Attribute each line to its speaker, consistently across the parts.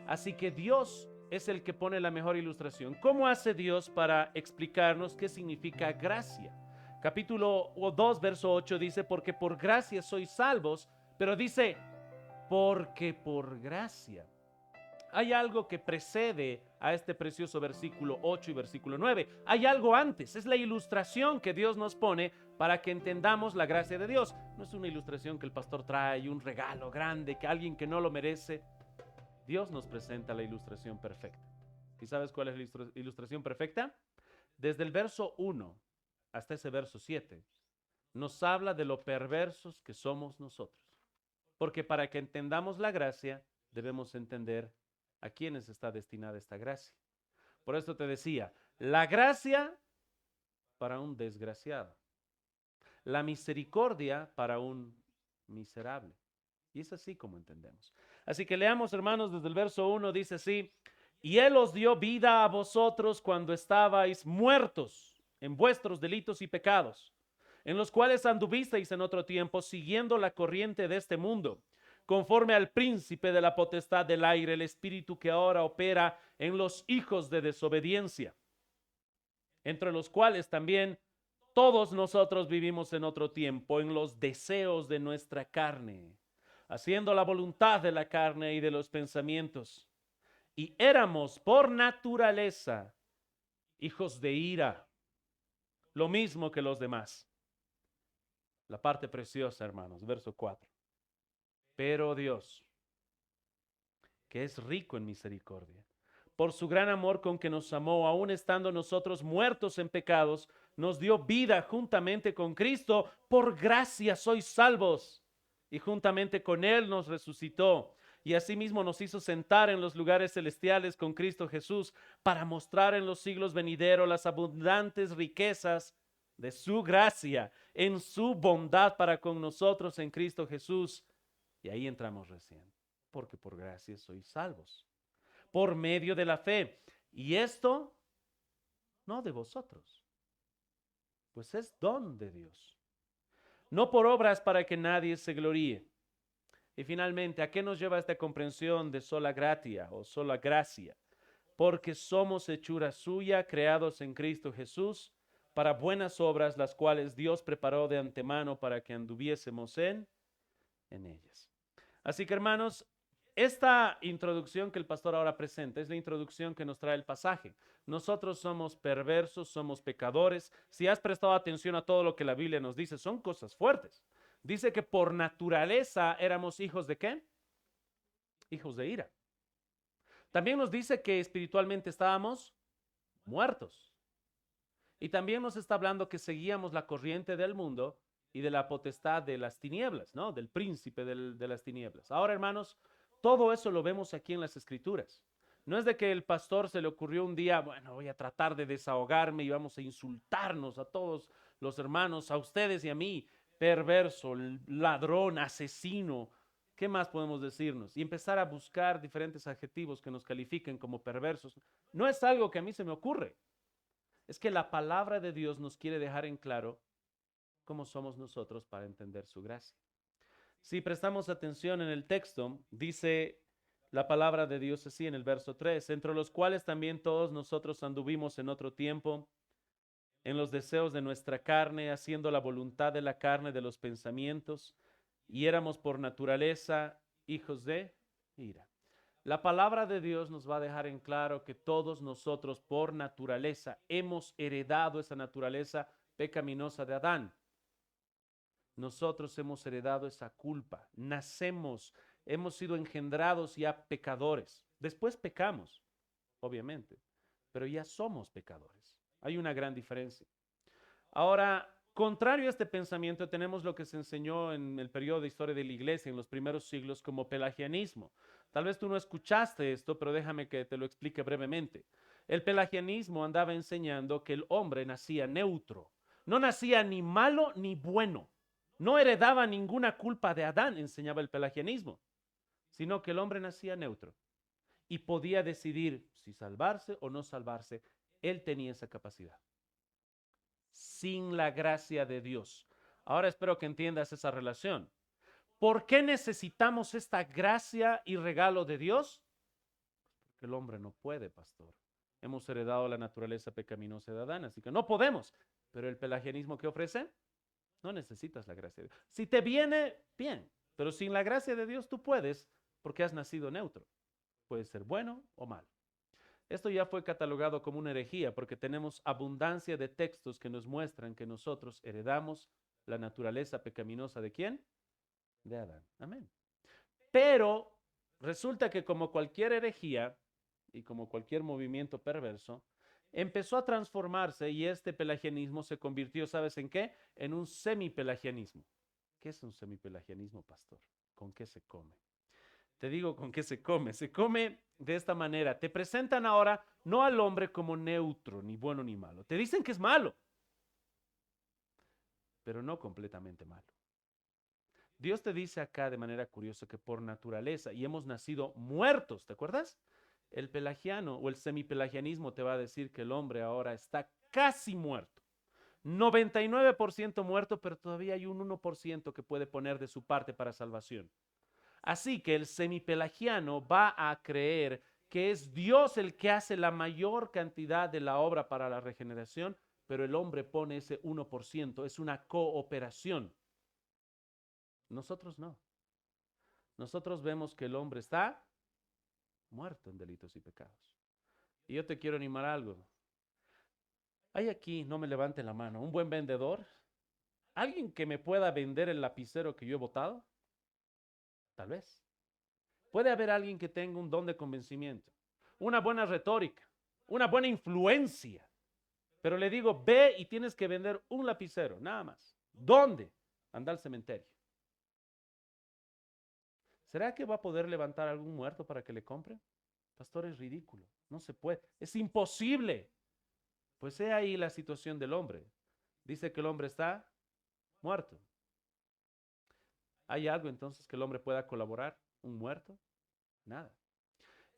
Speaker 1: Así que Dios es el que pone la mejor ilustración. ¿Cómo hace Dios para explicarnos qué significa gracia? Capítulo 2, verso 8 dice, porque por gracia sois salvos, pero dice, porque por gracia. Hay algo que precede a este precioso versículo 8 y versículo 9. Hay algo antes, es la ilustración que Dios nos pone para que entendamos la gracia de Dios. No es una ilustración que el pastor trae, un regalo grande, que alguien que no lo merece. Dios nos presenta la ilustración perfecta. ¿Y sabes cuál es la ilustración perfecta? Desde el verso 1 hasta ese verso 7, nos habla de lo perversos que somos nosotros. Porque para que entendamos la gracia, debemos entender a quiénes está destinada esta gracia. Por esto te decía, la gracia para un desgraciado, la misericordia para un miserable. Y es así como entendemos. Así que leamos, hermanos, desde el verso 1 dice así, y Él os dio vida a vosotros cuando estabais muertos en vuestros delitos y pecados, en los cuales anduvisteis en otro tiempo, siguiendo la corriente de este mundo, conforme al príncipe de la potestad del aire, el espíritu que ahora opera en los hijos de desobediencia, entre los cuales también todos nosotros vivimos en otro tiempo, en los deseos de nuestra carne, haciendo la voluntad de la carne y de los pensamientos. Y éramos por naturaleza hijos de ira, lo mismo que los demás. La parte preciosa, hermanos, verso 4. Pero Dios, que es rico en misericordia, por su gran amor con que nos amó, aun estando nosotros muertos en pecados, nos dio vida juntamente con Cristo. Por gracia sois salvos. Y juntamente con Él nos resucitó. Y asimismo nos hizo sentar en los lugares celestiales con Cristo Jesús, para mostrar en los siglos venideros las abundantes riquezas de su gracia, en su bondad para con nosotros en Cristo Jesús. Y ahí entramos recién, porque por gracia sois salvos, por medio de la fe. Y esto no de vosotros, pues es don de Dios, no por obras para que nadie se gloríe. Y finalmente, ¿a qué nos lleva esta comprensión de sola gratia o sola gracia? Porque somos hechura suya, creados en Cristo Jesús, para buenas obras, las cuales Dios preparó de antemano para que anduviésemos en ellas. Así que, hermanos, esta introducción que el pastor ahora presenta es la introducción que nos trae el pasaje. Nosotros somos perversos, somos pecadores. Si has prestado atención a todo lo que la Biblia nos dice, son cosas fuertes. Dice que por naturaleza éramos hijos de ¿qué? Hijos de ira. También nos dice que espiritualmente estábamos muertos. Y también nos está hablando que seguíamos la corriente del mundo y de la potestad de las tinieblas, ¿no? Del príncipe de las tinieblas. Ahora, hermanos, todo eso lo vemos aquí en las Escrituras. No es de que el pastor se le ocurrió un día, bueno, voy a tratar de desahogarme y vamos a insultarnos a todos los hermanos, a ustedes y a mí, perverso, ladrón, asesino. ¿Qué más podemos decirnos? Y empezar a buscar diferentes adjetivos que nos califiquen como perversos. No es algo que a mí se me ocurre. Es que la palabra de Dios nos quiere dejar en claro cómo somos nosotros para entender su gracia. Si prestamos atención en el texto, dice la palabra de Dios así en el verso 3, entre los cuales también todos nosotros anduvimos en otro tiempo, en los deseos de nuestra carne, haciendo la voluntad de la carne, de los pensamientos, y éramos por naturaleza hijos de ira. La palabra de Dios nos va a dejar en claro que todos nosotros por naturaleza hemos heredado esa naturaleza pecaminosa de Adán. Nosotros hemos heredado esa culpa. Nacemos, hemos sido engendrados ya pecadores. Después pecamos, obviamente, pero ya somos pecadores. Hay una gran diferencia. Ahora, contrario a este pensamiento, tenemos lo que se enseñó en el periodo de historia de la iglesia en los primeros siglos como pelagianismo. Tal vez tú no escuchaste esto, pero déjame que te lo explique brevemente. El pelagianismo andaba enseñando que el hombre nacía neutro. No nacía ni malo ni bueno. No heredaba ninguna culpa de Adán, enseñaba el pelagianismo, sino que el hombre nacía neutro y podía decidir si salvarse o no salvarse. Él tenía esa capacidad sin la gracia de Dios. Ahora espero que entiendas esa relación. ¿Por qué necesitamos esta gracia y regalo de Dios? Que el hombre no puede, pastor. Hemos heredado la naturaleza pecaminosa de Adán, así que no podemos. Pero el pelagianismo que ofrece, no necesitas la gracia de Dios. Si te viene, bien, pero sin la gracia de Dios tú puedes, porque has nacido neutro. Puede ser bueno o malo. Esto ya fue catalogado como una herejía porque tenemos abundancia de textos que nos muestran que nosotros heredamos la naturaleza pecaminosa ¿de quién? De Adán. Amén. Pero resulta que como cualquier herejía y como cualquier movimiento perverso, empezó a transformarse y este pelagianismo se convirtió, ¿sabes en qué? En un semipelagianismo. ¿Qué es un semipelagianismo, pastor? ¿Con qué se come? Te digo con qué se come. Se come de esta manera. Te presentan ahora no al hombre como neutro, ni bueno ni malo. Te dicen que es malo, pero no completamente malo. Dios te dice acá de manera curiosa que por naturaleza, y hemos nacido muertos, ¿te acuerdas? El pelagiano o el semipelagianismo te va a decir que el hombre ahora está casi muerto. 99% muerto, pero todavía hay un 1% que puede poner de su parte para salvación. Así que el semipelagiano va a creer que es Dios el que hace la mayor cantidad de la obra para la regeneración, pero el hombre pone ese 1%, es una cooperación. Nosotros no. Nosotros vemos que el hombre está muerto en delitos y pecados. Y yo te quiero animar a algo. Hay aquí, no me levante la mano, un buen vendedor, alguien que me pueda vender el lapicero que yo he botado, tal vez. Puede haber alguien que tenga un don de convencimiento, una buena retórica, una buena influencia. Pero le digo, ve y tienes que vender un lapicero, nada más. ¿Dónde? Anda al cementerio. ¿Será que va a poder levantar algún muerto para que le compre? Pastor, es ridículo. No se puede. Es imposible. Pues he ahí la situación del hombre. Dice que el hombre está muerto. ¿Hay algo entonces que el hombre pueda colaborar? ¿Un muerto? Nada.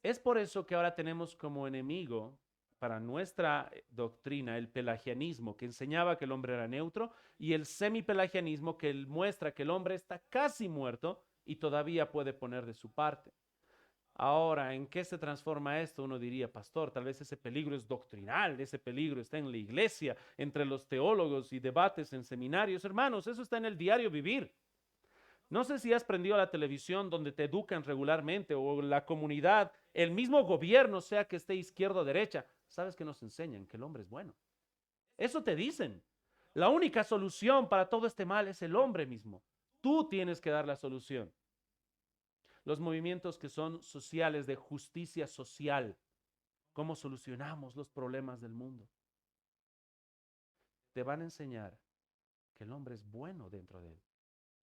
Speaker 1: Es por eso que ahora tenemos como enemigo para nuestra doctrina el pelagianismo, que enseñaba que el hombre era neutro, y el semipelagianismo, que muestra que el hombre está casi muerto y todavía puede poner de su parte. Ahora, ¿en qué se transforma esto? Uno diría, pastor, tal vez ese peligro es doctrinal, ese peligro está en la iglesia, entre los teólogos y debates en seminarios. Hermanos, eso está en el diario vivir. No sé si has prendido la televisión donde te educan regularmente o la comunidad, el mismo gobierno, sea que esté izquierda o derecha. Sabes que nos enseñan que el hombre es bueno. Eso te dicen. La única solución para todo este mal es el hombre mismo. Tú tienes que dar la solución. Los movimientos que son sociales, de justicia social, cómo solucionamos los problemas del mundo, te van a enseñar que el hombre es bueno dentro de él.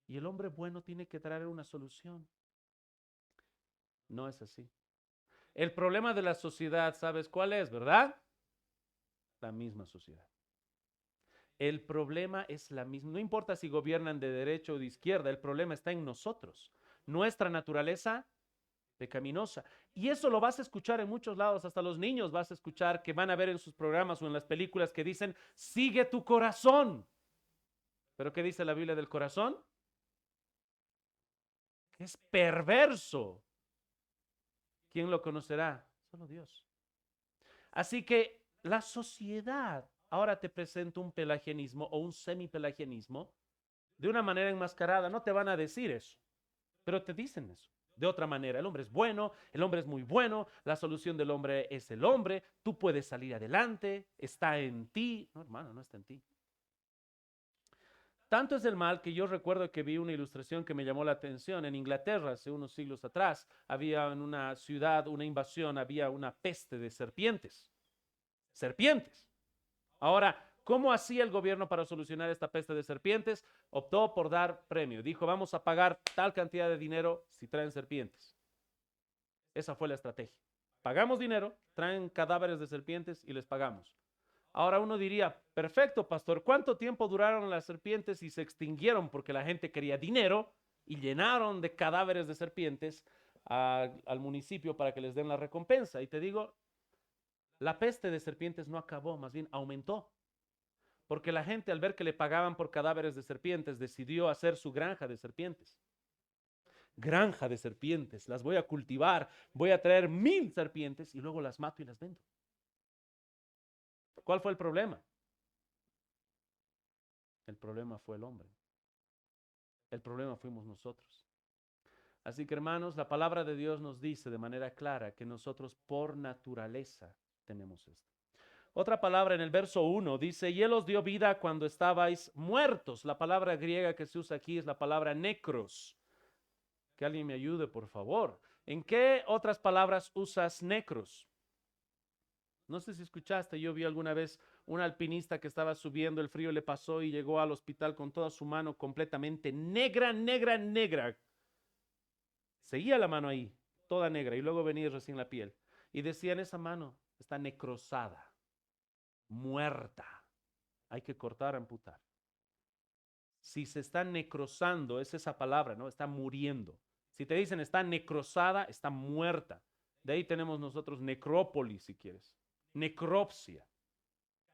Speaker 1: Y el hombre bueno tiene que traer una solución. No es así. El problema de la sociedad, ¿sabes cuál es, verdad? La misma sociedad. El problema es la misma. No importa si gobiernan de derecha o de izquierda, el problema está en nosotros. Nuestra naturaleza pecaminosa. Y eso lo vas a escuchar en muchos lados, hasta los niños vas a escuchar que van a ver en sus programas o en las películas que dicen, sigue tu corazón. ¿Pero qué dice la Biblia del corazón? Es perverso. ¿Quién lo conocerá? Solo Dios. Así que la sociedad ahora te presenta un pelagianismo o un semipelagianismo de una manera enmascarada. No te van a decir eso, pero te dicen eso. De otra manera, el hombre es bueno, el hombre es muy bueno, la solución del hombre es el hombre, tú puedes salir adelante, está en ti. No, hermano, no está en ti. Tanto es el mal que yo recuerdo que vi una ilustración que me llamó la atención. En Inglaterra, hace unos siglos atrás, había en una ciudad una invasión, había una peste de serpientes. Serpientes. Ahora, ¿cómo hacía el gobierno para solucionar esta peste de serpientes? Optó por dar premio. Dijo, vamos a pagar tal cantidad de dinero si traen serpientes. Esa fue la estrategia. Pagamos dinero, traen cadáveres de serpientes y les pagamos. Ahora uno diría, perfecto, pastor, ¿cuánto tiempo duraron las serpientes y se extinguieron porque la gente quería dinero y llenaron de cadáveres de serpientes al municipio para que les den la recompensa? Y te digo, la peste de serpientes no acabó, más bien aumentó. Porque la gente al ver que le pagaban por cadáveres de serpientes decidió hacer su granja de serpientes. granja de serpientes, las voy a cultivar, voy a traer 1000 serpientes y luego las mato y las vendo. ¿Cuál fue el problema? El problema fue el hombre. El problema fuimos nosotros. Así que hermanos, la palabra de Dios nos dice de manera clara que nosotros por naturaleza tenemos esto. Otra palabra en el verso 1 dice, y Él os dio vida cuando estabais muertos. La palabra griega que se usa aquí es la palabra necros. Que alguien me ayude, por favor. ¿En qué otras palabras usas necros? No sé si escuchaste, yo vi alguna vez un alpinista que estaba subiendo, el frío le pasó y llegó al hospital con toda su mano completamente negra, negra, negra. Seguía la mano ahí, toda negra, y luego venía recién la piel. Y decían, esa mano está necrosada, muerta. Hay que cortar, amputar. Si se está necrosando, es esa palabra, ¿no? Está muriendo. Si te dicen está necrosada, está muerta. De ahí tenemos nosotros necrópolis, si quieres. Necropsia,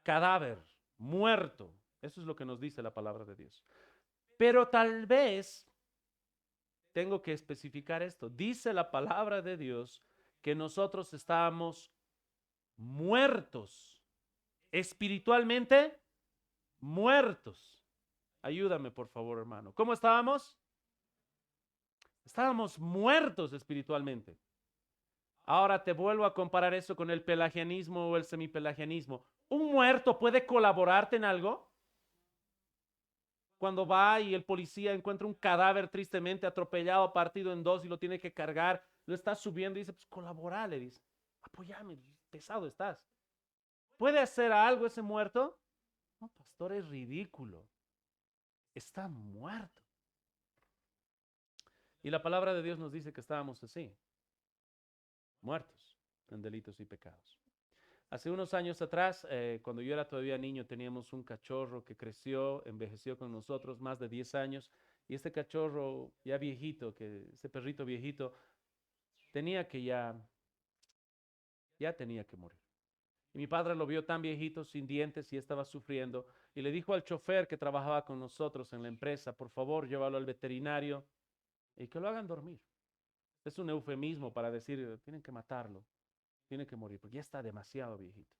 Speaker 1: cadáver, muerto. Eso es lo que nos dice la palabra de Dios. Pero tal vez tengo que especificar esto. Dice la palabra de Dios que nosotros estábamos muertos, espiritualmente muertos. Ayúdame, por favor, hermano. ¿Cómo estábamos? Estábamos muertos espiritualmente. Ahora te vuelvo a comparar eso con el pelagianismo o el semipelagianismo. ¿Un muerto puede colaborarte en algo? Cuando va y el policía encuentra un cadáver tristemente atropellado, partido en dos y lo tiene que cargar, lo está subiendo y dice, pues colabora, le dice, apóyame, pesado estás. ¿Puede hacer algo ese muerto? No, pastor, es ridículo. Está muerto. Y la palabra de Dios nos dice que estábamos así, muertos en delitos y pecados. Hace unos años atrás, cuando yo era todavía niño, teníamos un cachorro que creció, envejeció con nosotros más de 10 años, y este cachorro ya viejito, ese perrito viejito, tenía que ya tenía que morir. Y mi padre lo vio tan viejito, sin dientes, y estaba sufriendo, y le dijo al chofer que trabajaba con nosotros en la empresa, por favor, llévalo al veterinario y que lo hagan dormir. Es un eufemismo para decir, tienen que matarlo, tiene que morir, porque ya está demasiado viejito.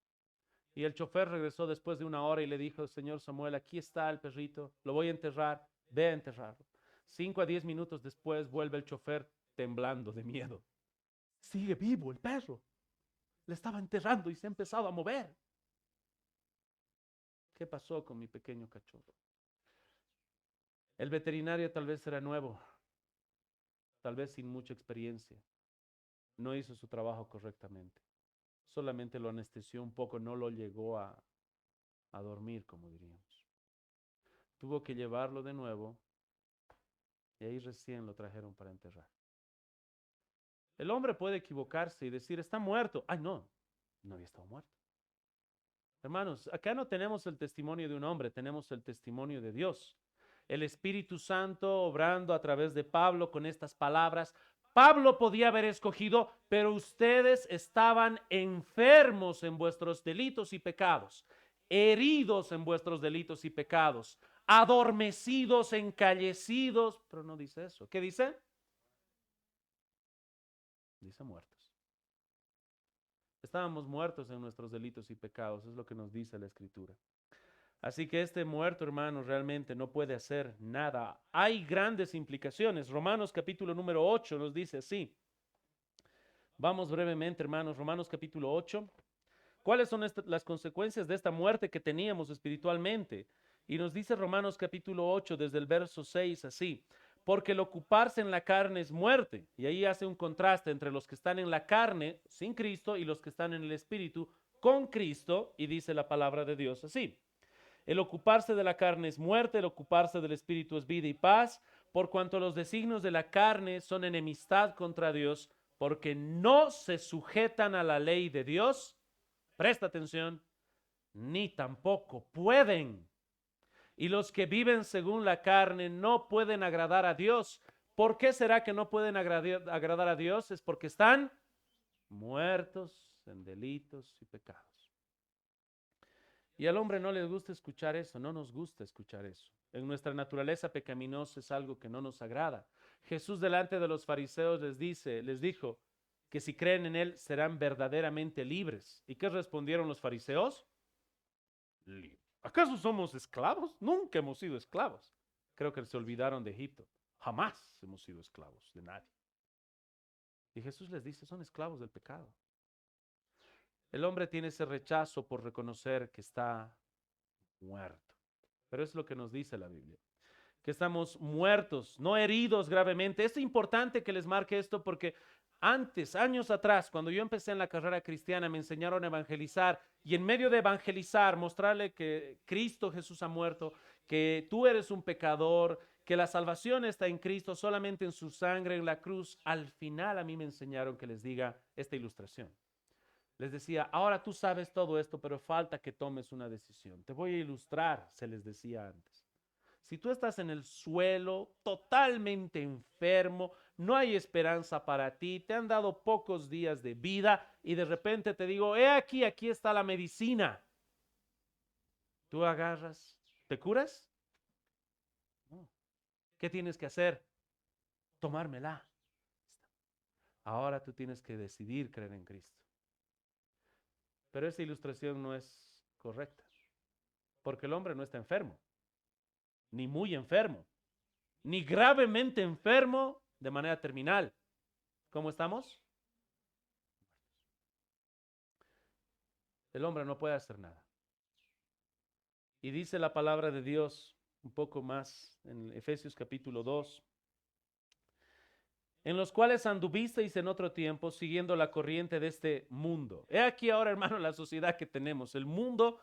Speaker 1: Y el chofer regresó después de 1 hora y le dijo, señor Samuel, aquí está el perrito, lo voy a enterrar, ve a enterrarlo. 5 a 10 minutos después vuelve el chofer temblando de miedo. Sigue vivo el perro. Le estaba enterrando y se ha empezado a mover. ¿Qué pasó con mi pequeño cachorro? El veterinario tal vez era nuevo, tal vez sin mucha experiencia. No hizo su trabajo correctamente. Solamente lo anestesió un poco, no lo llegó a dormir, como diríamos. Tuvo que llevarlo de nuevo y ahí recién lo trajeron para enterrar. El hombre puede equivocarse y decir, está muerto. Ay, no, no había estado muerto. Hermanos, acá no tenemos el testimonio de un hombre, tenemos el testimonio de Dios. El Espíritu Santo obrando a través de Pablo con estas palabras. Pablo podía haber escogido, pero ustedes estaban enfermos en vuestros delitos y pecados, heridos en vuestros delitos y pecados, adormecidos, encallecidos, pero no dice eso. ¿Qué dice? Dice muertos. Estábamos muertos en nuestros delitos y pecados, es lo que nos dice la Escritura. Así que este muerto, hermanos, realmente no puede hacer nada. Hay grandes implicaciones. Romanos capítulo número 8 nos dice así. Vamos brevemente, hermanos, Romanos capítulo 8. ¿Cuáles son las consecuencias de esta muerte que teníamos espiritualmente? Y nos dice Romanos capítulo 8 desde el verso 6 así. Porque el ocuparse en la carne es muerte. Y ahí hace un contraste entre los que están en la carne sin Cristo y los que están en el Espíritu con Cristo. Y dice la palabra de Dios así. El ocuparse de la carne es muerte, el ocuparse del Espíritu es vida y paz, por cuanto los designios de la carne son enemistad contra Dios, porque no se sujetan a la ley de Dios. Presta atención, ni tampoco pueden. Y los que viven según la carne no pueden agradar a Dios. ¿Por qué será que no pueden agradar a Dios? Es porque están muertos en delitos y pecados. Y al hombre no le gusta escuchar eso, no nos gusta escuchar eso. En nuestra naturaleza pecaminosa es algo que no nos agrada. Jesús delante de los fariseos les dijo que si creen en él serán verdaderamente libres. ¿Y qué respondieron los fariseos? ¿Acaso somos esclavos? Nunca hemos sido esclavos. Creo que se olvidaron de Egipto. Jamás hemos sido esclavos de nadie. Y Jesús les dice, son esclavos del pecado. El hombre tiene ese rechazo por reconocer que está muerto. Pero es lo que nos dice la Biblia, que estamos muertos, no heridos gravemente. Es importante que les marque esto porque antes, años atrás, cuando yo empecé en la carrera cristiana, me enseñaron a evangelizar y en medio de evangelizar, mostrarle que Cristo Jesús ha muerto, que tú eres un pecador, que la salvación está en Cristo, solamente en su sangre, en la cruz. Al final a mí me enseñaron que les diga esta ilustración. Les decía, ahora tú sabes todo esto, pero falta que tomes una decisión. Te voy a ilustrar, se les decía antes. Si tú estás en el suelo, totalmente enfermo, no hay esperanza para ti, te han dado pocos días de vida y de repente te digo, he aquí, aquí está la medicina. Tú agarras, ¿te curas? No. ¿Qué tienes que hacer? Tomármela. Ahora tú tienes que decidir creer en Cristo. Pero esa ilustración no es correcta, porque el hombre no está enfermo, ni muy enfermo, ni gravemente enfermo de manera terminal. ¿Cómo estamos? El hombre no puede hacer nada. Y dice la palabra de Dios un poco más en Efesios capítulo 2, en los cuales anduvisteis en otro tiempo siguiendo la corriente de este mundo. He aquí ahora, hermano, la sociedad que tenemos, el mundo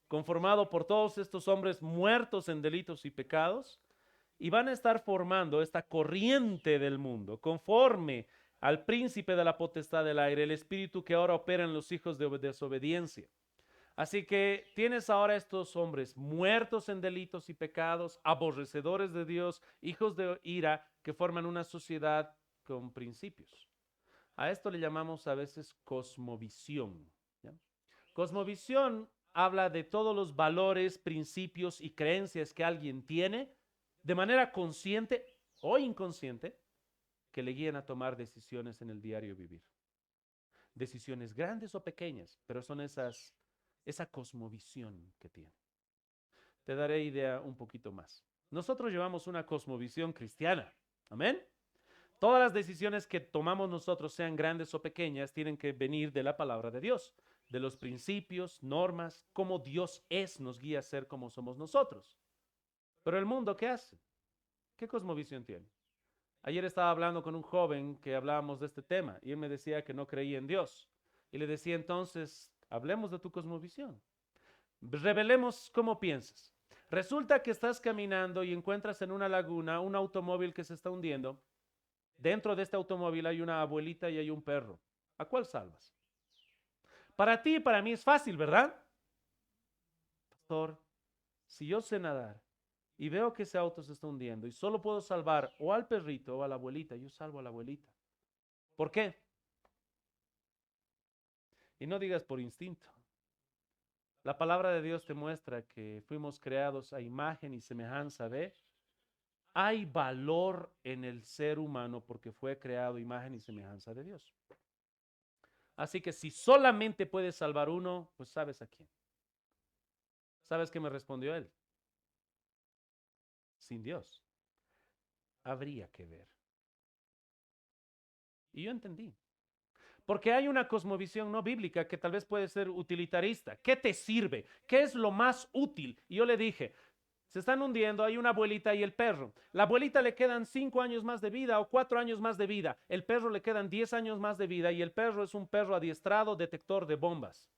Speaker 1: conformado por todos estos hombres muertos en delitos y pecados, y van a estar formando esta corriente del mundo, conforme al príncipe de la potestad del aire, el espíritu que ahora opera en los hijos de desobediencia. Así que tienes ahora estos hombres muertos en delitos y pecados, aborrecedores de Dios, hijos de ira, que forman una sociedad con principios. A esto le llamamos a veces cosmovisión. ¿Ya? Cosmovisión habla de todos los valores, principios y creencias que alguien tiene de manera consciente o inconsciente que le guían a tomar decisiones en el diario vivir. Decisiones grandes o pequeñas, pero son esa cosmovisión que tiene. Te daré idea un poquito más. Nosotros llevamos una cosmovisión cristiana. Amén. Todas las decisiones que tomamos nosotros, sean grandes o pequeñas, tienen que venir de la palabra de Dios, de los principios, normas, cómo Dios es, nos guía a ser como somos nosotros. Pero el mundo, ¿qué hace? ¿Qué cosmovisión tiene? Ayer estaba hablando con un joven que hablábamos de este tema y él me decía que no creía en Dios. Y le decía entonces, hablemos de tu cosmovisión. Revelemos cómo piensas. Resulta que estás caminando y encuentras en una laguna un automóvil que se está hundiendo. Dentro de este automóvil hay una abuelita y hay un perro. ¿A cuál salvas? Para ti y para mí es fácil, ¿verdad? Pastor, si yo sé nadar y veo que ese auto se está hundiendo y solo puedo salvar o al perrito o a la abuelita, yo salvo a la abuelita. ¿Por qué? Y no digas por instinto. La palabra de Dios te muestra que fuimos creados a imagen y semejanza de. Hay valor en el ser humano porque fue creado a imagen y semejanza de Dios. Así que si solamente puedes salvar uno, pues sabes a quién. ¿Sabes qué me respondió él? Sin Dios. Habría que ver. Y yo entendí. Porque hay una cosmovisión no bíblica que tal vez puede ser utilitarista. ¿Qué te sirve? ¿Qué es lo más útil? Y yo le dije, se están hundiendo, hay una abuelita y el perro. La abuelita le quedan 5 años más de vida o 4 años más de vida. El perro le quedan 10 años más de vida y el perro es un perro adiestrado, detector de bombas.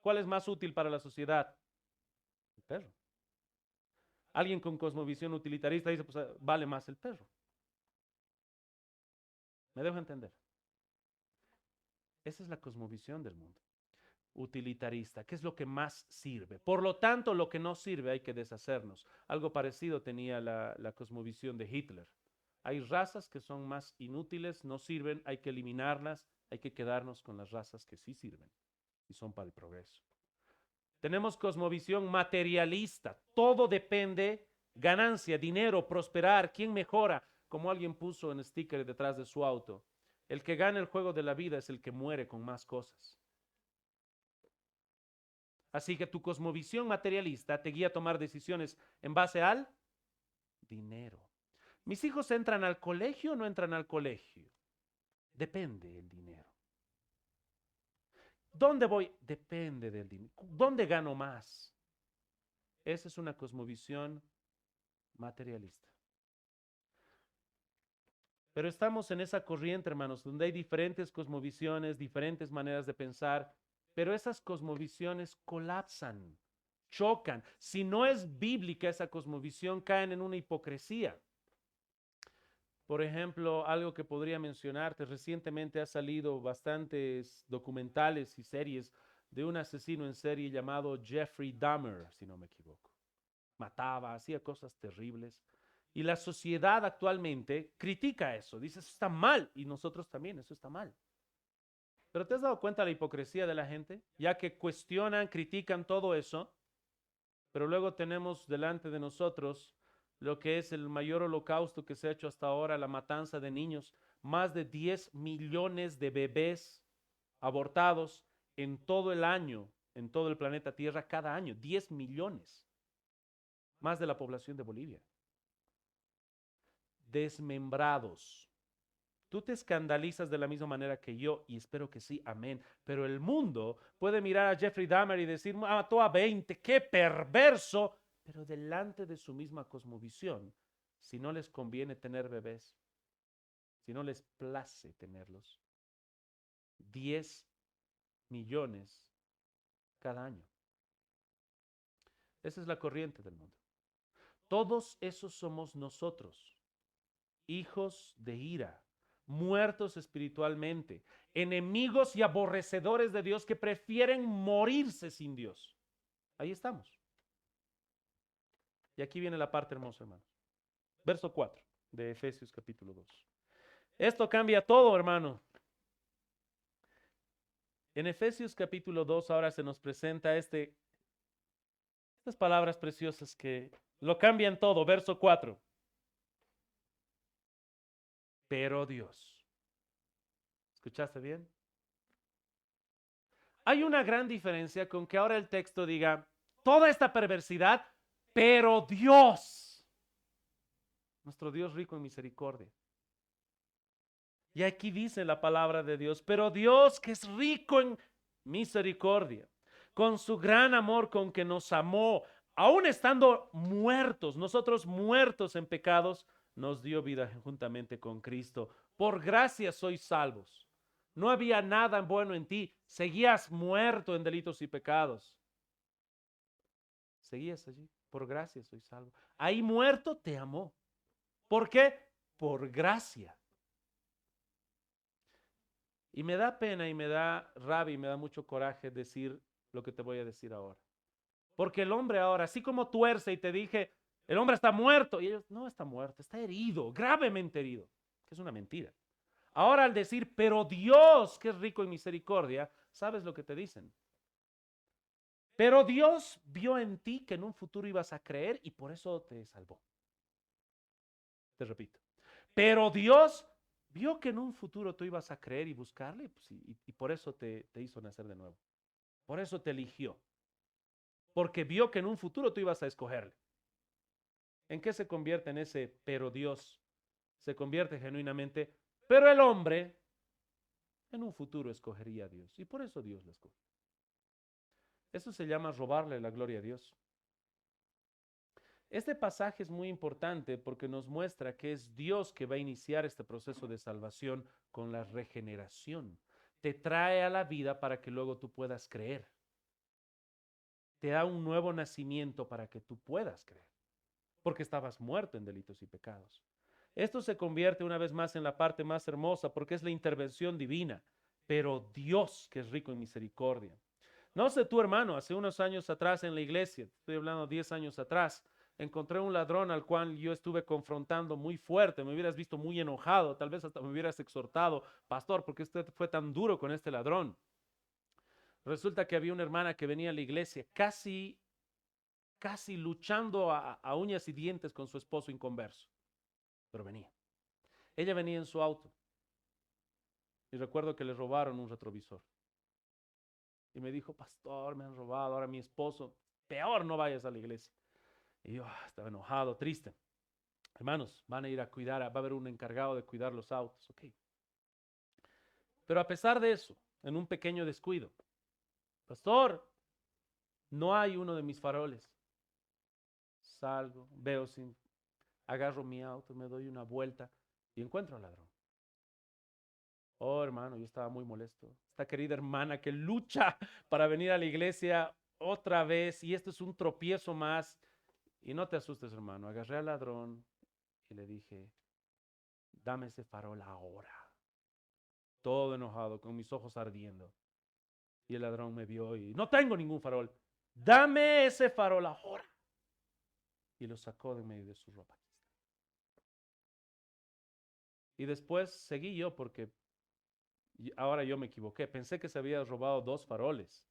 Speaker 1: ¿Cuál es más útil para la sociedad? El perro. Alguien con cosmovisión utilitarista dice, pues vale más el perro. ¿Me dejo entender? Esa es la cosmovisión del mundo. Utilitarista, ¿qué es lo que más sirve? Por lo tanto, lo que no sirve hay que deshacernos. Algo parecido tenía la cosmovisión de Hitler. Hay razas que son más inútiles, no sirven, hay que eliminarlas, hay que quedarnos con las razas que sí sirven y son para el progreso. Tenemos cosmovisión materialista. Todo depende, ganancia, dinero, prosperar, quién mejora, como alguien puso en sticker detrás de su auto. El que gana el juego de la vida es el que muere con más cosas. Así que tu cosmovisión materialista te guía a tomar decisiones en base al dinero. ¿Mis hijos entran al colegio o no entran al colegio? Depende del dinero. ¿Dónde voy? Depende del dinero. ¿Dónde gano más? Esa es una cosmovisión materialista. Pero estamos en esa corriente, hermanos, donde hay diferentes cosmovisiones, diferentes maneras de pensar, pero esas cosmovisiones colapsan, chocan. Si no es bíblica esa cosmovisión, caen en una hipocresía. Por ejemplo, algo que podría mencionarte, recientemente ha salido bastantes documentales y series de un asesino en serie llamado Jeffrey Dahmer, si no me equivoco. Mataba, hacía cosas terribles. Y la sociedad actualmente critica eso, dice, eso está mal, y nosotros también, eso está mal. Pero ¿te has dado cuenta de la hipocresía de la gente? Ya que cuestionan, critican todo eso, pero luego tenemos delante de nosotros lo que es el mayor holocausto que se ha hecho hasta ahora, la matanza de niños, más de 10 millones de bebés abortados en todo el año, en todo el planeta Tierra, cada año, 10 millones, más de la población de Bolivia. Desmembrados. Tú te escandalizas de la misma manera que yo, y espero que sí, amén. Pero el mundo puede mirar a Jeffrey Dahmer y decir, mató a 20, qué perverso, pero delante de su misma cosmovisión, si no les conviene tener bebés, si no les place tenerlos, 10 millones cada año. Esa es la corriente del mundo. Todos esos somos nosotros, hijos de ira, muertos espiritualmente, enemigos y aborrecedores de Dios que prefieren morirse sin Dios. Ahí estamos. Y aquí viene la parte hermosa, hermanos. Verso 4 de Efesios capítulo 2. Esto cambia todo, hermano. En Efesios capítulo 2 ahora se nos presenta estas palabras preciosas que lo cambian todo. Verso 4. Pero Dios. ¿Escuchaste bien? Hay una gran diferencia con que ahora el texto diga toda esta perversidad, pero Dios, nuestro Dios rico en misericordia. Y aquí dice la palabra de Dios, pero Dios que es rico en misericordia, con su gran amor con que nos amó, aún estando muertos, nosotros muertos en pecados, nos dio vida juntamente con Cristo. Por gracia sois salvos. No había nada bueno en ti, seguías muerto en delitos y pecados. Seguías allí, por gracia soy salvo. Ahí muerto te amó. ¿Por qué? Por gracia. Y me da pena y me da rabia y me da mucho coraje decir lo que te voy a decir ahora. Porque el hombre ahora, así como tuerce y te dije, el hombre está muerto, y ellos, no está muerto, está herido, gravemente herido, que es una mentira. Ahora al decir, pero Dios, que es rico en misericordia, ¿sabes lo que te dicen? Pero Dios vio en ti que en un futuro ibas a creer y por eso te salvó. Te repito. Pero Dios vio que en un futuro tú ibas a creer y buscarle pues, y por eso te hizo nacer de nuevo. Por eso te eligió. Porque vio que en un futuro tú ibas a escogerle. ¿En qué se convierte en ese pero Dios? Se convierte genuinamente, pero el hombre en un futuro escogería a Dios. Y por eso Dios le escoge. Eso se llama robarle la gloria a Dios. Este pasaje es muy importante porque nos muestra que es Dios que va a iniciar este proceso de salvación con la regeneración. Te trae a la vida para que luego tú puedas creer. Te da un nuevo nacimiento para que tú puedas creer, porque estabas muerto en delitos y pecados. Esto se convierte una vez más en la parte más hermosa porque es la intervención divina, pero Dios que es rico en misericordia. No sé tú, hermano, hace unos años atrás en la iglesia, estoy hablando 10 años atrás, encontré un ladrón al cual yo estuve confrontando muy fuerte, me hubieras visto muy enojado, tal vez hasta me hubieras exhortado, pastor, ¿por qué usted fue tan duro con este ladrón? Resulta que había una hermana que venía a la iglesia casi luchando a uñas y dientes con su esposo inconverso, pero venía. Ella venía en su auto y recuerdo que le robaron un retrovisor. Y me dijo, pastor, me han robado, ahora mi esposo, peor, no vayas a la iglesia. Y yo estaba enojado, triste. Hermanos, van a ir a cuidar, va a haber un encargado de cuidar los autos, ok. Pero a pesar de eso, en un pequeño descuido, pastor, no hay uno de mis faroles. Salgo, veo sin, agarro mi auto, me doy una vuelta y encuentro al ladrón. Oh, hermano, yo estaba muy molesto. Esta querida hermana que lucha para venir a la iglesia otra vez y esto es un tropiezo más. Y no te asustes, hermano. Agarré al ladrón y le dije, dame ese farol ahora. Todo enojado, con mis ojos ardiendo. Y el ladrón me vio y no tengo ningún farol. Dame ese farol ahora. Y lo sacó de medio de su ropa. Y después seguí yo porque ahora yo me equivoqué. Pensé que se había robado 2 faroles.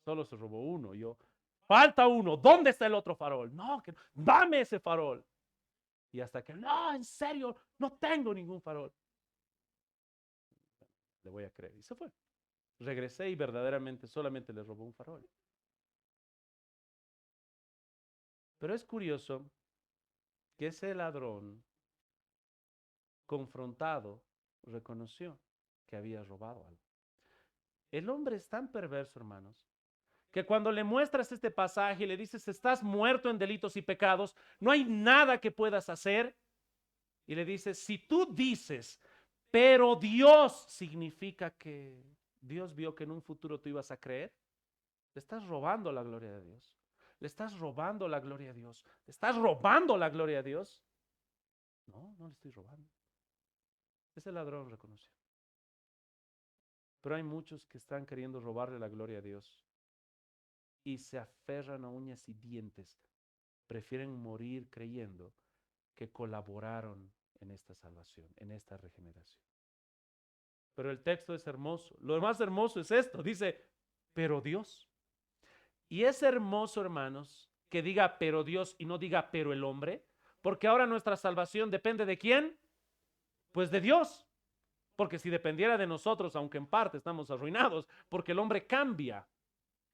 Speaker 1: Solo se robó uno. Yo, falta uno. ¿Dónde está el otro farol? No, que dame ese farol. Y hasta que, no, en serio, no tengo ningún farol. Le voy a creer. Y se fue. Regresé y verdaderamente solamente le robó un farol. Pero es curioso que ese ladrón, confrontado, reconoció que había robado algo. El hombre es tan perverso, hermanos, que cuando le muestras este pasaje y le dices, estás muerto en delitos y pecados, no hay nada que puedas hacer. Y le dices, si tú dices, pero Dios significa que Dios vio que en un futuro tú ibas a creer, le estás robando la gloria de Dios. Le estás robando la gloria a Dios. Le estás robando la gloria a Dios. No, no le estoy robando. Ese ladrón reconoció. Pero hay muchos que están queriendo robarle la gloria a Dios y se aferran a uñas y dientes. Prefieren morir creyendo que colaboraron en esta salvación, en esta regeneración. Pero el texto es hermoso. Lo más hermoso es esto. Dice, pero Dios. Y es hermoso, hermanos, que diga pero Dios y no diga pero el hombre, porque ahora nuestra salvación depende de quién? Pues de Dios. Porque si dependiera de nosotros, aunque en parte estamos arruinados, porque el hombre cambia.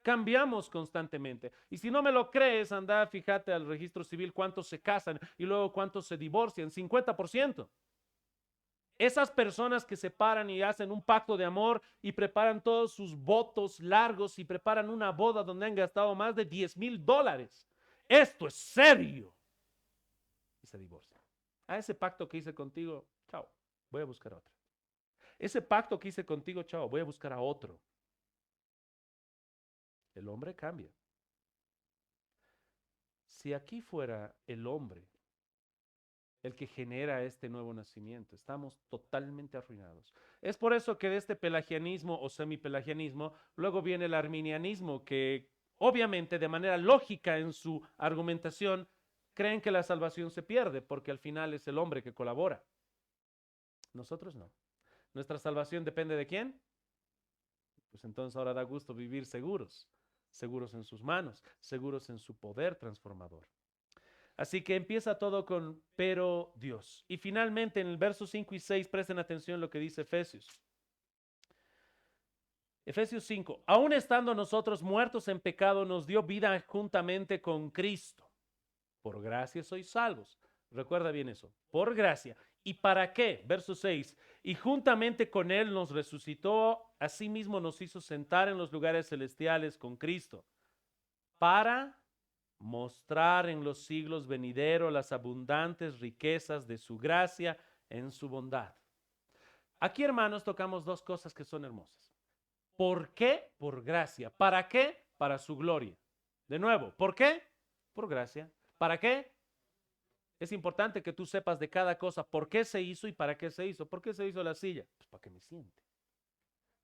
Speaker 1: Cambiamos constantemente. Y si no me lo crees, anda, fíjate al registro civil cuántos se casan y luego cuántos se divorcian. 50%. Esas personas que se paran y hacen un pacto de amor y preparan todos sus votos largos y preparan una boda donde han gastado más de $10,000. Esto es serio. Y se divorcian. A ese pacto que hice contigo, chao, voy a buscar a otro. Ese pacto que hice contigo, chao, voy a buscar a otro. El hombre cambia. Si aquí fuera el hombre el que genera este nuevo nacimiento, estamos totalmente arruinados. Es por eso que de este pelagianismo o semipelagianismo, luego viene el arminianismo, que obviamente de manera lógica en su argumentación creen que la salvación se pierde porque al final es el hombre que colabora. Nosotros no. ¿Nuestra salvación depende de quién? Pues entonces ahora da gusto vivir seguros, seguros en sus manos, seguros en su poder transformador. Así que empieza todo con pero Dios. Y finalmente en el verso 5 y 6 presten atención lo que dice Efesios. Efesios 5, aún estando nosotros muertos en pecado, nos dio vida juntamente con Cristo. Por gracia sois salvos. Recuerda bien eso, por gracia. ¿Y para qué? Verso 6, y juntamente con Él nos resucitó, asimismo nos hizo sentar en los lugares celestiales con Cristo, para mostrar en los siglos venideros las abundantes riquezas de su gracia en su bondad. Aquí, hermanos, tocamos 2 cosas que son hermosas. ¿Por qué? Por gracia. ¿Para qué? Para su gloria. De nuevo, ¿por qué? Por gracia. ¿Para qué? Es importante que tú sepas de cada cosa por qué se hizo y para qué se hizo. ¿Por qué se hizo la silla? Pues para que me siente.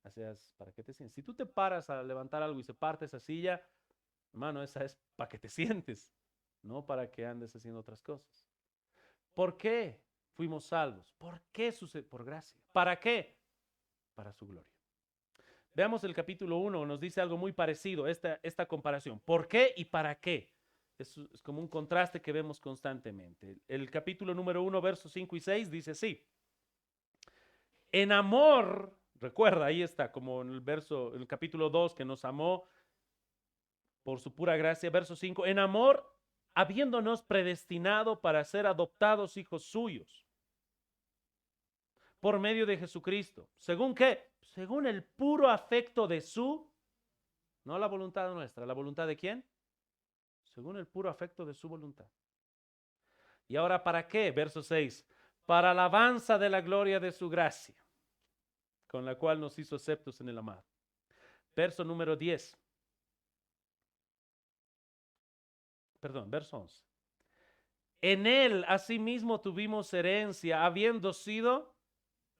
Speaker 1: O sea, para que te sientes. Si tú te paras a levantar algo y se parte esa silla, hermano, esa es para que te sientes, no para que andes haciendo otras cosas. ¿Por qué fuimos salvos? ¿Por qué sucede? Por gracia. ¿Para qué? Para su gloria. Veamos el capítulo 1, nos dice algo muy parecido, esta comparación. ¿Por qué y para qué? Es como un contraste que vemos constantemente. El capítulo número 1, versos 5 y 6 dice así. En amor, recuerda, ahí está, como en el capítulo 2, que nos amó por su pura gracia, verso 5, en amor, habiéndonos predestinado para ser adoptados hijos suyos, por medio de Jesucristo. ¿Según qué? Según el puro afecto de no la voluntad nuestra, ¿la voluntad de quién? Según el puro afecto de su voluntad. ¿Y ahora para qué? Verso 6, para alabanza de la gloria de su gracia, con la cual nos hizo aceptos en el amado. Verso número 10. Perdón, verso 11. En él asimismo tuvimos herencia, habiendo sido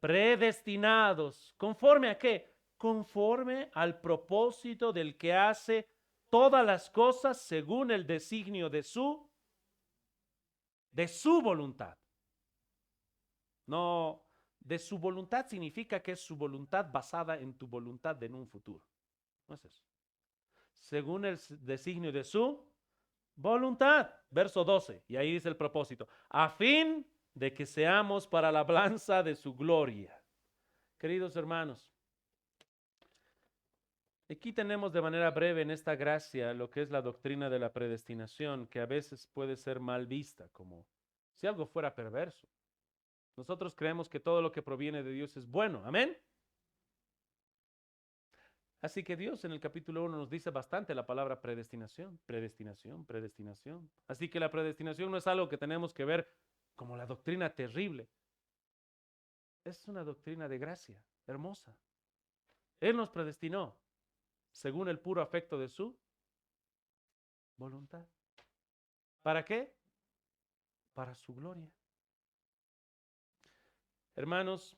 Speaker 1: predestinados. ¿Conforme a qué? Conforme al propósito del que hace todas las cosas según el designio de su voluntad. No, de su voluntad significa que es su voluntad basada en tu voluntad en un futuro. No es eso. Según el designio de su voluntad. Verso 12. Y ahí dice el propósito. A fin de que seamos para la alabanza de su gloria. Queridos hermanos, aquí tenemos de manera breve en esta gracia lo que es la doctrina de la predestinación, que a veces puede ser mal vista como si algo fuera perverso. Nosotros creemos que todo lo que proviene de Dios es bueno. Amén. Así que Dios en el capítulo 1 nos dice bastante la palabra predestinación, predestinación, predestinación. Así que la predestinación no es algo que tenemos que ver como la doctrina terrible. Es una doctrina de gracia, hermosa. Él nos predestinó según el puro afecto de su voluntad. ¿Para qué? Para su gloria. Hermanos,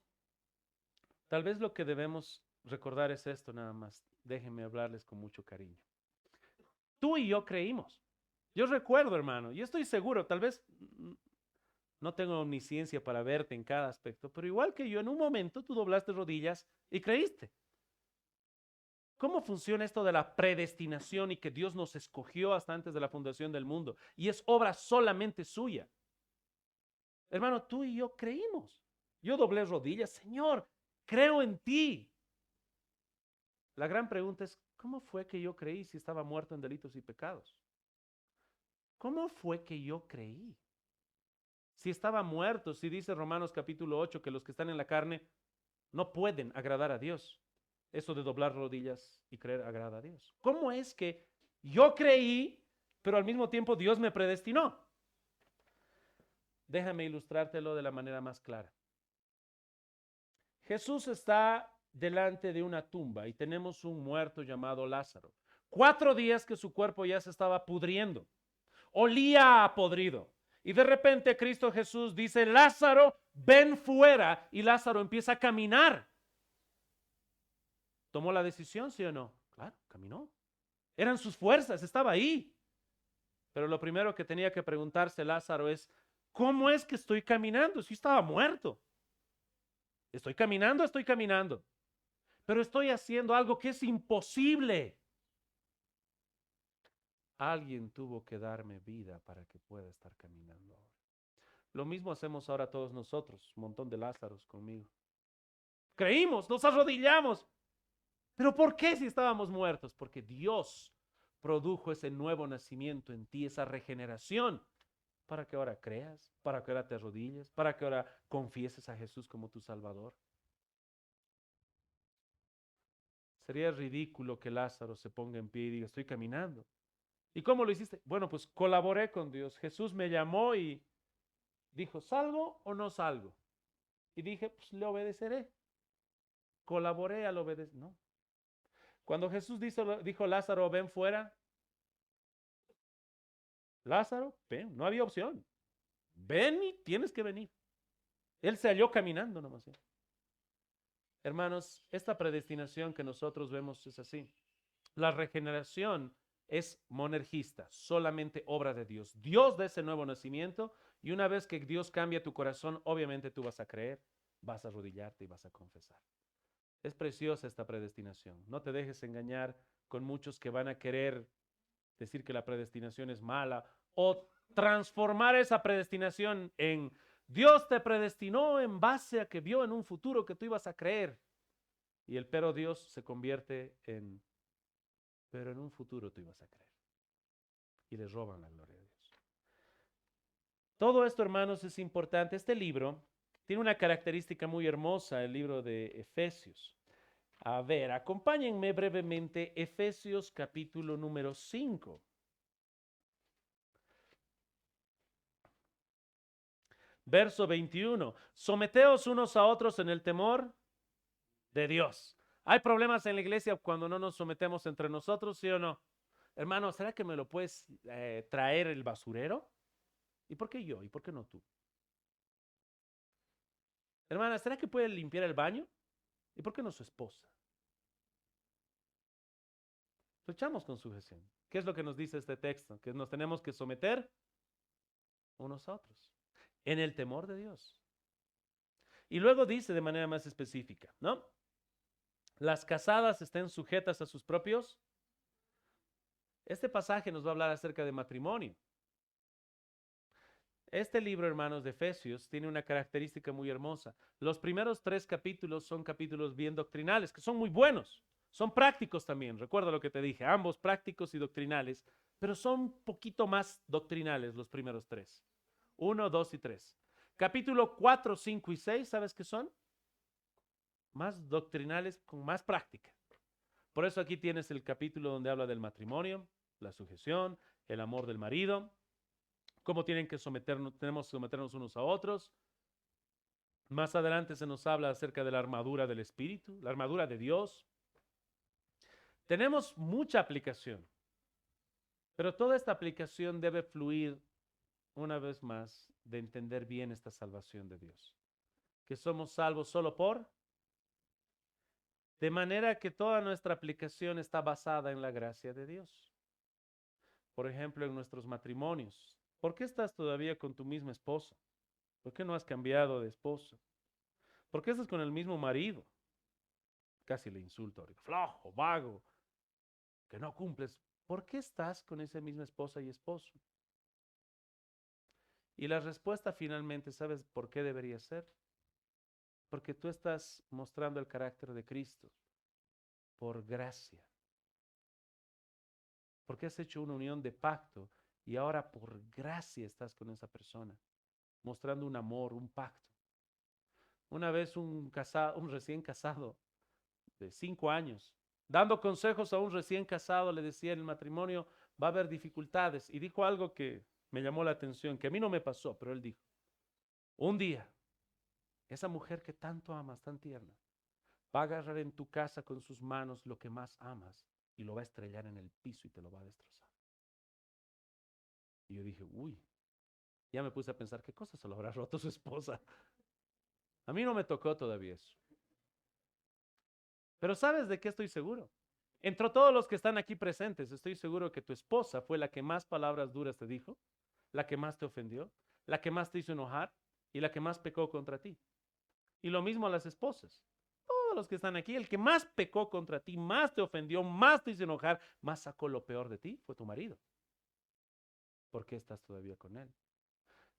Speaker 1: tal vez lo que debemos recordar es esto nada más. Déjenme hablarles con mucho cariño. Tú y yo creímos. Yo recuerdo, hermano, y estoy seguro, tal vez no tengo omnisciencia para verte en cada aspecto, pero igual que yo, en un momento tú doblaste rodillas y creíste. ¿Cómo funciona esto de la predestinación y que Dios nos escogió hasta antes de la fundación del mundo? Y es obra solamente suya. Hermano, tú y yo creímos. Yo doblé rodillas, Señor, creo en ti. La gran pregunta es, ¿cómo fue que yo creí si estaba muerto en delitos y pecados? ¿Cómo fue que yo creí? Si estaba muerto, si dice Romanos capítulo 8 que los que están en la carne no pueden agradar a Dios. Eso de doblar rodillas y creer agrada a Dios. ¿Cómo es que yo creí, pero al mismo tiempo Dios me predestinó? Déjame ilustrártelo de la manera más clara. Jesús está delante de una tumba y tenemos un muerto llamado Lázaro. 4 días que su cuerpo ya se estaba pudriendo. Olía a podrido. Y de repente Cristo Jesús dice, Lázaro, ven fuera. Y Lázaro empieza a caminar. ¿Tomó la decisión, sí o no? Claro, caminó. Eran sus fuerzas, estaba ahí. Pero lo primero que tenía que preguntarse Lázaro es, ¿cómo es que estoy caminando? Si estaba muerto. Estoy caminando. Pero estoy haciendo algo que es imposible. Alguien tuvo que darme vida para que pueda estar caminando ahora. Lo mismo hacemos ahora todos nosotros, un montón de Lázaros conmigo. Creímos, nos arrodillamos. ¿Pero por qué si estábamos muertos? Porque Dios produjo ese nuevo nacimiento en ti, esa regeneración, para que ahora creas, para que ahora te arrodilles, para que ahora confieses a Jesús como tu Salvador. Sería ridículo que Lázaro se ponga en pie y diga, estoy caminando. ¿Y cómo lo hiciste? Bueno, pues colaboré con Dios. Jesús me llamó y dijo, ¿salgo o no salgo? Y dije, pues le obedeceré. Colaboré al obedecer. No. Cuando Jesús dijo, Lázaro, ven fuera. Lázaro, ven, no había opción. Ven y tienes que venir. Él se halló caminando nomás. Hermanos, esta predestinación que nosotros vemos es así. La regeneración es monergista, solamente obra de Dios. Dios da ese nuevo nacimiento y una vez que Dios cambia tu corazón, obviamente tú vas a creer, vas a arrodillarte y vas a confesar. Es preciosa esta predestinación. No te dejes engañar con muchos que van a querer decir que la predestinación es mala o transformar esa predestinación en Dios te predestinó en base a que vio en un futuro que tú ibas a creer. Y el pero Dios se convierte en, pero en un futuro tú ibas a creer. Y les roban la gloria a Dios. Todo esto, hermanos, es importante. Este libro tiene una característica muy hermosa, el libro de Efesios. A ver, acompáñenme brevemente, Efesios capítulo número 5. Verso 21. Someteos unos a otros en el temor de Dios. ¿Hay problemas en la iglesia cuando no nos sometemos entre nosotros, sí o no? Hermano, ¿será que me lo puedes traer el basurero? ¿Y por qué yo? ¿Y por qué no tú? Hermana, ¿será que puede limpiar el baño? ¿Y por qué no su esposa? Luchamos con sujeción. ¿Qué es lo que nos dice este texto? Que nos tenemos que someter unos a otros en el temor de Dios. Y luego dice de manera más específica, ¿no? Las casadas estén sujetas a sus propios. Este pasaje nos va a hablar acerca de matrimonio. Este libro, hermanos, de Efesios, tiene una característica muy hermosa. Los primeros 3 capítulos son capítulos bien doctrinales, que son muy buenos. Son prácticos también, recuerda lo que te dije, ambos prácticos y doctrinales, pero son un poquito más doctrinales los primeros 3. 1, 2 y 3. Capítulo 4, 5 y 6, ¿sabes qué son? Más doctrinales con más práctica. Por eso aquí tienes el capítulo donde habla del matrimonio, la sujeción, el amor del marido, cómo tienen que someternos, tenemos que someternos unos a otros. Más adelante se nos habla acerca de la armadura del Espíritu, la armadura de Dios. Tenemos mucha aplicación, pero toda esta aplicación debe fluir una vez más de entender bien esta salvación de Dios, que somos salvos solo por, de manera que toda nuestra aplicación está basada en la gracia de Dios. Por ejemplo, en nuestros matrimonios. ¿Por qué estás todavía con tu misma esposa? ¿Por qué no has cambiado de esposo? ¿Por qué estás con el mismo marido? Casi le insulto ahorita. Flojo, vago, que no cumples. ¿Por qué estás con esa misma esposa y esposo? Y la respuesta finalmente, ¿sabes por qué debería ser? Porque tú estás mostrando el carácter de Cristo por gracia. Porque has hecho una unión de pacto y ahora por gracia estás con esa persona, mostrando un amor, un pacto. Una vez un recién casado de 5 años, dando consejos a un recién casado, le decía en el matrimonio, va a haber dificultades. Y dijo algo que me llamó la atención, que a mí no me pasó, pero él dijo, un día, esa mujer que tanto amas, tan tierna, va a agarrar en tu casa con sus manos lo que más amas y lo va a estrellar en el piso y te lo va a destrozar. Y yo dije, uy, ya me puse a pensar, ¿qué cosa se lo habrá roto su esposa? A mí no me tocó todavía eso. Pero ¿sabes de qué estoy seguro? Entre todos los que están aquí presentes, estoy seguro que tu esposa fue la que más palabras duras te dijo, la que más te ofendió, la que más te hizo enojar y la que más pecó contra ti. Y lo mismo a las esposas. Todos los que están aquí, el que más pecó contra ti, más te ofendió, más te hizo enojar, más sacó lo peor de ti, fue tu marido. ¿Por qué estás todavía con él?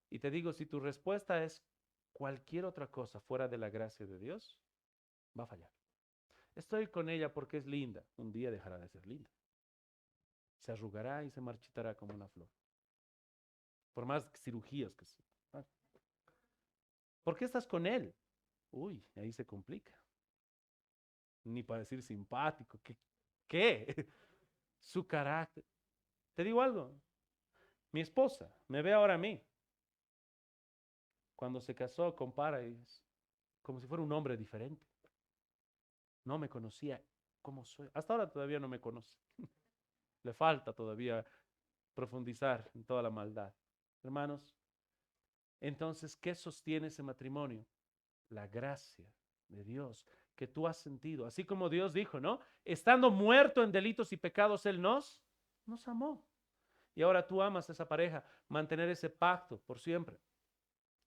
Speaker 1: Y te digo, si tu respuesta es cualquier otra cosa fuera de la gracia de Dios, va a fallar. Estoy con ella porque es linda. Un día dejará de ser linda. Se arrugará y se marchitará como una flor. Por más cirugías que se... ¿Por qué estás con él? Uy, ahí se complica. Ni para decir simpático. ¿Qué? Su carácter. Te digo algo. Mi esposa me ve ahora a mí. Cuando se casó, compara y es como si fuera un hombre diferente. No me conocía como soy. Hasta ahora todavía no me conoce. Le falta todavía profundizar en toda la maldad. Hermanos, entonces, ¿qué sostiene ese matrimonio? La gracia de Dios que tú has sentido. Así como Dios dijo, ¿no? Estando muerto en delitos y pecados, Él nos amó. Y ahora tú amas a esa pareja, mantener ese pacto por siempre.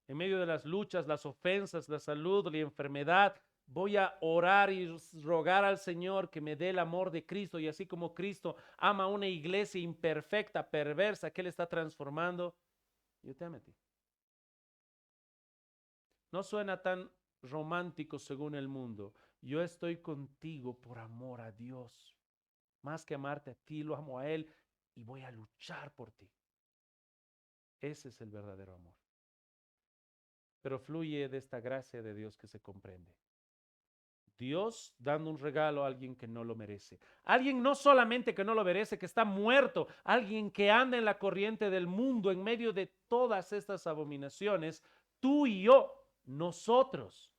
Speaker 1: En medio de las luchas, las ofensas, la salud, la enfermedad, voy a orar y rogar al Señor que me dé el amor de Cristo, y así como Cristo ama a una iglesia imperfecta, perversa, que Él está transformando, yo te amo a ti. No suena tan romántico según el mundo. Yo estoy contigo por amor a Dios. Más que amarte a ti, lo amo a Él y voy a luchar por ti. Ese es el verdadero amor. Pero fluye de esta gracia de Dios que se comprende. Dios dando un regalo a alguien que no lo merece. Alguien no solamente que no lo merece, que está muerto. Alguien que anda en la corriente del mundo en medio de todas estas abominaciones. Tú y yo, nosotros.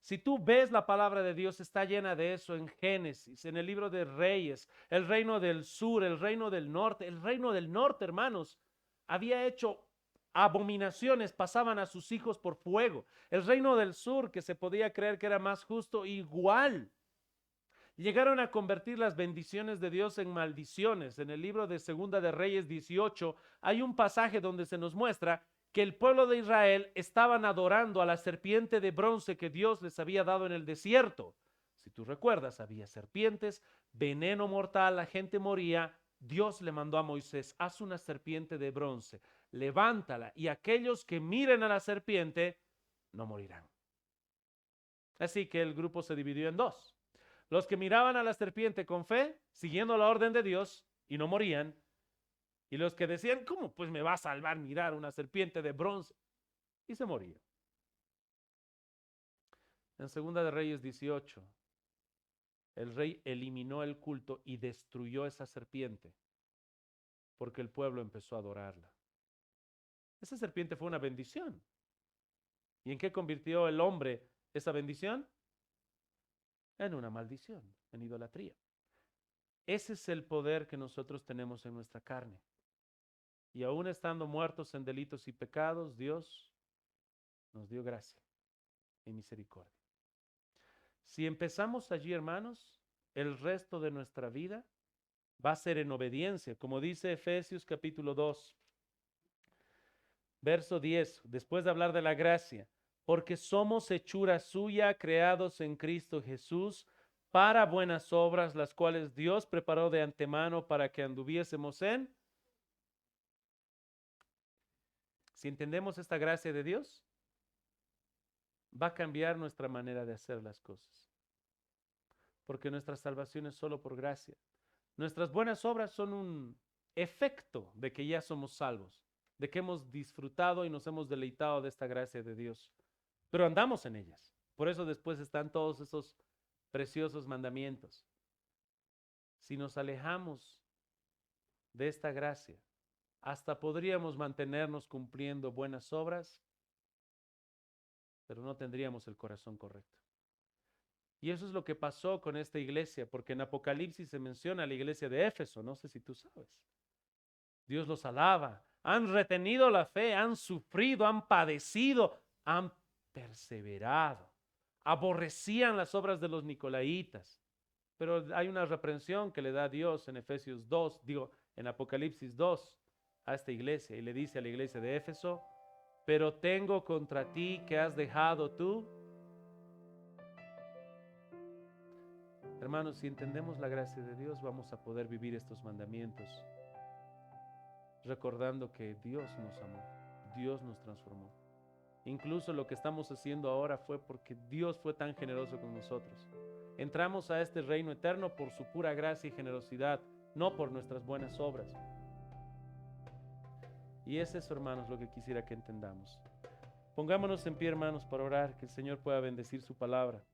Speaker 1: Si tú ves la palabra de Dios, está llena de eso en Génesis, en el libro de Reyes, el reino del sur, el reino del norte. El reino del norte, hermanos, había hecho abominaciones, pasaban a sus hijos por fuego. El reino del sur, que se podía creer que era más justo, igual. Llegaron a convertir las bendiciones de Dios en maldiciones. En el libro de Segunda de Reyes 18 hay un pasaje donde se nos muestra que el pueblo de Israel estaban adorando a la serpiente de bronce que Dios les había dado en el desierto. Si tú recuerdas, había serpientes, veneno mortal, la gente moría. Dios le mandó a Moisés: haz una serpiente de bronce, levántala, y aquellos que miren a la serpiente no morirán. Así que el grupo se dividió en dos: los que miraban a la serpiente con fe, siguiendo la orden de Dios, y no morían, y los que decían: ¿cómo pues me va a salvar mirar una serpiente de bronce? Y se morían. En Segunda de Reyes 18, el rey eliminó el culto y destruyó esa serpiente, porque el pueblo empezó a adorarla. Esa serpiente fue una bendición. ¿Y en qué convirtió el hombre esa bendición? En una maldición, en idolatría. Ese es el poder que nosotros tenemos en nuestra carne. Y aún estando muertos en delitos y pecados, Dios nos dio gracia y misericordia. Si empezamos allí, hermanos, el resto de nuestra vida va a ser en obediencia, como dice Efesios capítulo 2, verso 10, después de hablar de la gracia: porque somos hechura suya, creados en Cristo Jesús, para buenas obras, las cuales Dios preparó de antemano para que anduviésemos en. Si entendemos esta gracia de Dios, va a cambiar nuestra manera de hacer las cosas. Porque nuestra salvación es solo por gracia. Nuestras buenas obras son un efecto de que ya somos salvos, de que hemos disfrutado y nos hemos deleitado de esta gracia de Dios. Pero andamos en ellas. Por eso después están todos esos preciosos mandamientos. Si nos alejamos de esta gracia, hasta podríamos mantenernos cumpliendo buenas obras, pero no tendríamos el corazón correcto. Y eso es lo que pasó con esta iglesia, porque en Apocalipsis se menciona la iglesia de Éfeso, no sé si tú sabes. Dios los alaba, han retenido la fe, han sufrido, han padecido, han perseverado, aborrecían las obras de los nicolaítas. Pero hay una reprensión que le da Dios en Efesios 2, en Apocalipsis 2 a esta iglesia, y le dice a la iglesia de Éfeso: pero tengo contra ti que has dejado tú. Hermanos, si entendemos la gracia de Dios, vamos a poder vivir estos mandamientos, recordando que Dios nos amó, Dios nos transformó. Incluso lo que estamos haciendo ahora fue porque Dios fue tan generoso con nosotros. Entramos a este reino eterno por su pura gracia y generosidad, no por nuestras buenas obras. Y es eso, hermanos, lo que quisiera que entendamos. Pongámonos en pie, hermanos, para orar, que el Señor pueda bendecir su palabra.